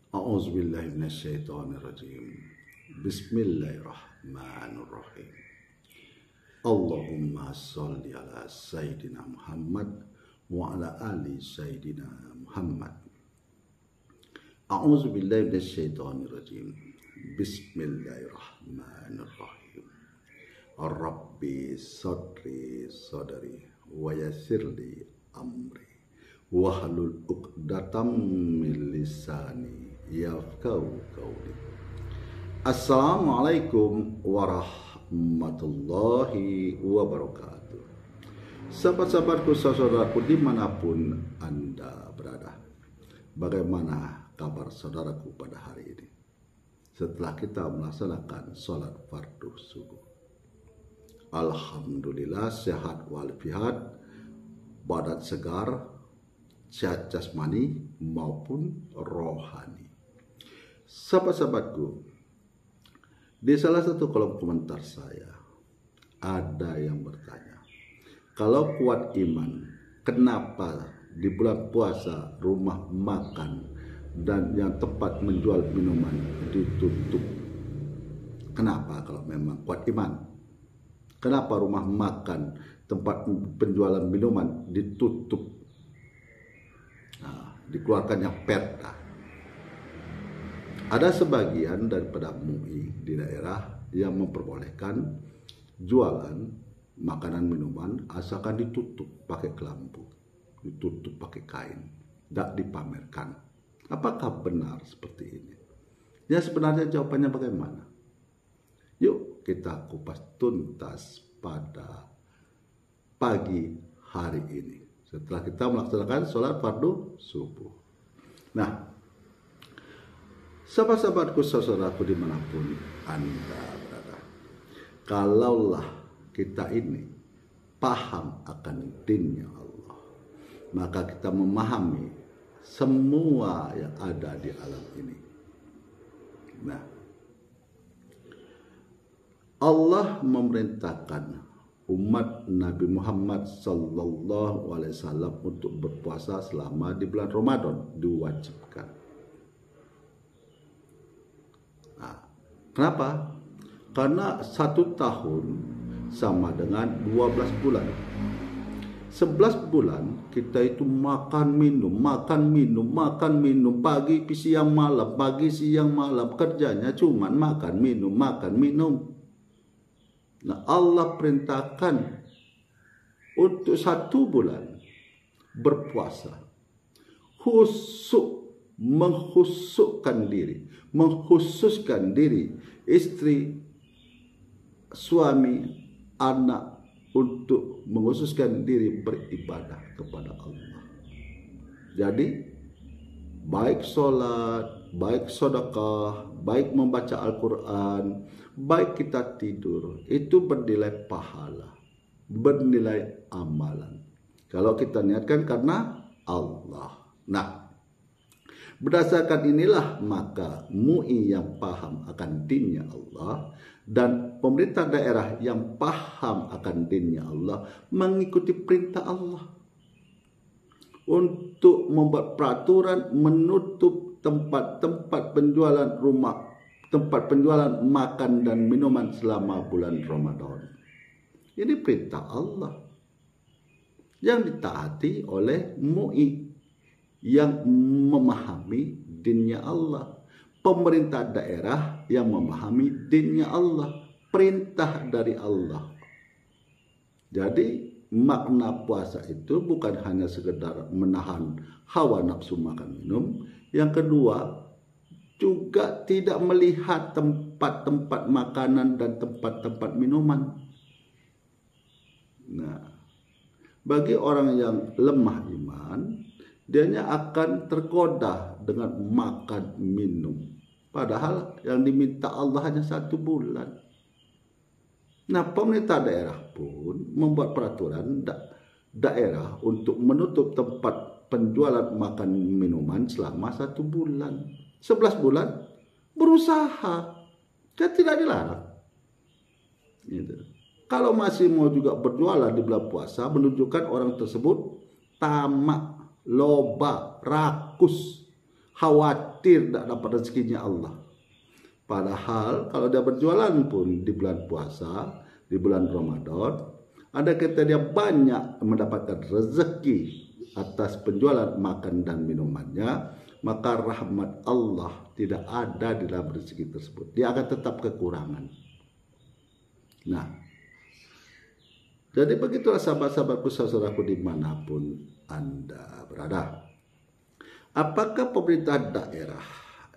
A'udzubillahi minasyaitonirrajim. Bismillahirrahmanirrahim. Allahumma sholli ala Sayyidina Muhammad wa ala ali Sayyidina Muhammad. A'udzubillahi minasyaitonirrajim. Bismillahirrahmanirrahim. Rabbi sadri wa yassirli amri wahlul 'uqdatam min lisani yafqahu qawli. Assalamualaikum warahmatullahi wabarakatuh. Sahabat-sahabatku, saudaraku dimanapun Anda berada, bagaimana kabar saudaraku pada hari ini setelah kita melaksanakan sholat fardu subuh? Alhamdulillah sehat walafiat, badan segar, sehat jasmani maupun rohani. Sahabat-sahabatku, di salah satu kolom komentar saya ada yang bertanya, kalau kuat iman, kenapa di bulan puasa rumah makan dan yang tempat menjual minuman ditutup? Kenapa kalau memang kuat iman? Kenapa rumah makan, tempat penjualan minuman ditutup? Nah, dikeluarkan yang perda. Ada sebagian daripada MUI di daerah yang memperbolehkan jualan makanan minuman asalkan ditutup pakai kelambu, ditutup pakai kain, tidak dipamerkan. Apakah benar seperti ini? Ya, sebenarnya jawabannya bagaimana? Yuk kita kupas tuntas pada pagi hari ini setelah kita melaksanakan sholat fardu subuh. Nah, sahabat-sahabatku, saudaraku dimanapun Anda berada, kalaulah kita ini paham akan dinnya Allah, maka kita memahami semua yang ada di alam ini. Nah, Allah memerintahkan umat Nabi Muhammad sallallahu alaihi wasallam untuk berpuasa selama di bulan Ramadan, diwajibkan. Nah, kenapa? Karena 1 tahun sama dengan 12 bulan. 11 bulan kita itu makan minum, pagi siang malam, kerjanya cuman makan minum. Nah, Allah perintahkan untuk 1 bulan berpuasa, mengkhususkan diri istri, suami, anak untuk mengkhususkan diri beribadah kepada Allah. Jadi baik sholat, baik sedekah, baik membaca Al-Quran, baik kita tidur, itu bernilai pahala, bernilai amalan kalau kita niatkan karena Allah. Nah, berdasarkan inilah maka MUI yang paham akan dinnya Allah dan pemerintah daerah yang paham akan dinnya Allah mengikuti perintah Allah untuk membuat peraturan menutup tempat-tempat penjualan makan dan minuman selama bulan Ramadan. Ini perintah Allah yang ditaati oleh MUI yang memahami dinnya Allah, pemerintah daerah yang memahami dinnya Allah, perintah dari Allah. Jadi makna puasa itu bukan hanya sekedar menahan hawa nafsu makan minum. Yang kedua, juga tidak melihat tempat-tempat makanan dan tempat-tempat minuman. Nah, bagi orang yang lemah iman, dianya akan tergoda dengan makan minum. Padahal yang diminta Allah hanya 1 bulan. Nah, pemerintah daerah pun membuat peraturan daerah untuk menutup tempat penjualan makan minuman selama 1 bulan. 11 bulan berusaha, kan tidak dilarang. Gitu. Kalau masih mau juga berjualan di bulan puasa, menunjukkan orang tersebut tamak, loba, rakus, khawatir tidak dapat rezekinya Allah. Padahal kalau dia berjualan pun di bulan puasa, di bulan Ramadan, ada kata dia banyak mendapatkan rezeki atas penjualan makan dan minumannya, maka rahmat Allah tidak ada di dalam rezeki tersebut. Dia akan tetap kekurangan. Nah, jadi begitulah sahabat-sahabatku, saudaraku dimanapun Anda berada. Apakah pemerintah daerah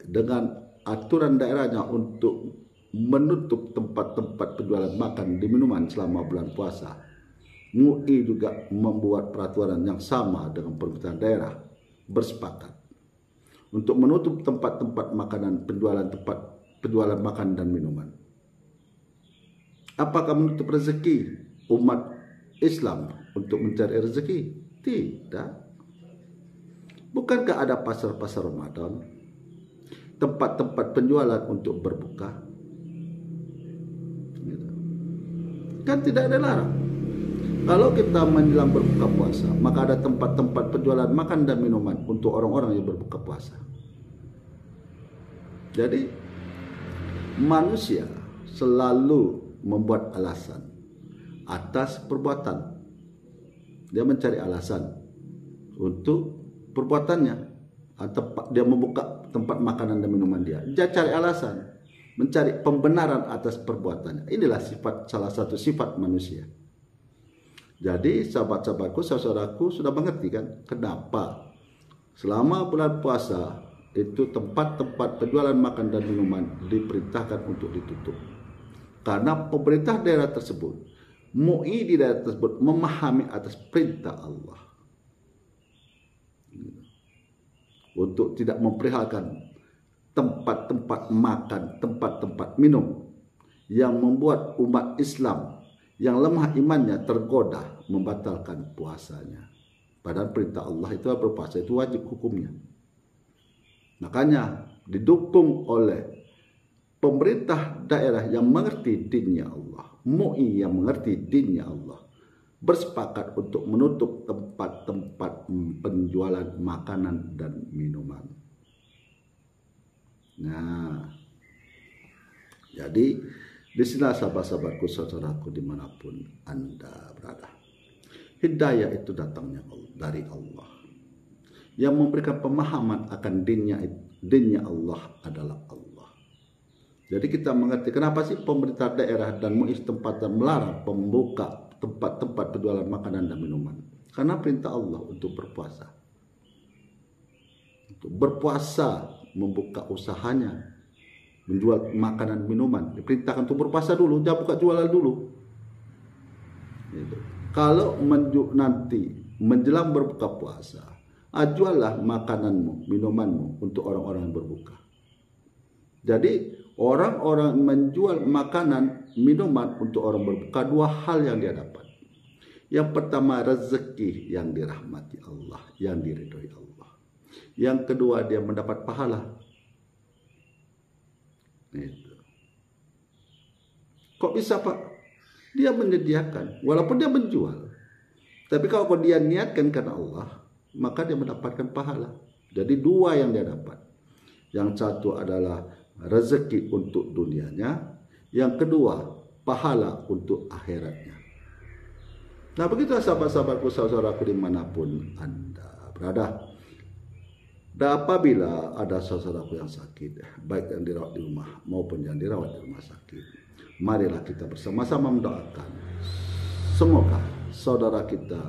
dengan aturan daerahnya untuk menutup tempat-tempat penjualan makan di minuman selama bulan puasa, MUI juga membuat peraturan yang sama dengan pemerintah daerah, bersepakat untuk menutup tempat-tempat makanan, penjualan makan dan minuman. Apakah menutup rezeki umat Islam untuk mencari rezeki? Tidak. Bukankah ada pasar-pasar Ramadan, tempat-tempat penjualan untuk berbuka? Kan tidak ada larang. Kalau kita menjelang berbuka puasa, maka ada tempat-tempat penjualan makan dan minuman untuk orang-orang yang berbuka puasa. Jadi manusia selalu membuat alasan atas perbuatan. Dia mencari alasan untuk perbuatannya, atau dia membuka tempat makanan dan minuman dia. Dia cari alasan, mencari pembenaran atas perbuatannya. Inilah salah satu sifat manusia. Jadi sahabat-sahabatku, saudaraku sudah mengerti kan kenapa selama bulan puasa itu tempat-tempat penjualan makan dan minuman diperintahkan untuk ditutup. Karena pemerintah daerah tersebut, MUI di daerah tersebut memahami atas perintah Allah untuk tidak memperihalkan tempat-tempat makan, tempat-tempat minum yang membuat umat Islam yang lemah imannya tergoda membatalkan puasanya. Padahal perintah Allah itu berpuasa itu wajib hukumnya. Makanya didukung oleh pemerintah daerah yang mengerti dinnya Allah, MUI yang mengerti dinnya Allah, bersepakat untuk menutup tempat-tempat penjualan makanan dan minuman. Nah, jadi di sini sahabat-sahabatku, saudaraku dimanapun Anda berada, hidayah itu datangnya dari Allah yang memberikan pemahaman akan dinnya Allah adalah Allah. Jadi kita mengerti kenapa sih pemerintah daerah dan MUI setempat melarang membuka tempat-tempat penjualan makanan dan minuman. Karena perintah Allah untuk berpuasa. Untuk berpuasa, membuka usahanya, menjual makanan minuman. Diperintahkan untuk berpuasa dulu, jangan buka jualan dulu. Gitu. Kalau nanti menjelang berbuka puasa, juallah makananmu, minumanmu untuk orang-orang yang berbuka. Jadi orang-orang menjual makanan, minuman untuk orang berbuka, dua hal yang dia dapat. Yang pertama, rezeki yang dirahmati Allah, yang diridhoi Allah. Yang kedua, dia mendapat pahala. Itu. Kok bisa Pak? Dia menyediakan, walaupun dia menjual. Tapi kalau dia niatkan karena Allah, maka dia mendapatkan pahala. Jadi dua yang dia dapat. Yang satu adalah rezeki untuk dunianya, yang kedua pahala untuk akhiratnya. Nah begitu sahabat-sahabatku, saudaraku dimanapun Anda berada. Dan apabila ada saudaraku yang sakit, baik yang dirawat di rumah maupun yang dirawat di rumah sakit, marilah kita bersama-sama mendoakan. Semoga saudara kita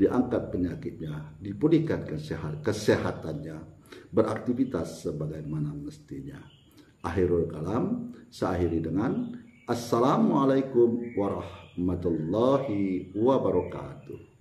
diangkat penyakitnya, dipulihkan kesehatannya, beraktivitas sebagaimana mestinya. Akhirul kalam, saya akhiri dengan Assalamualaikum warahmatullahi wabarakatuh.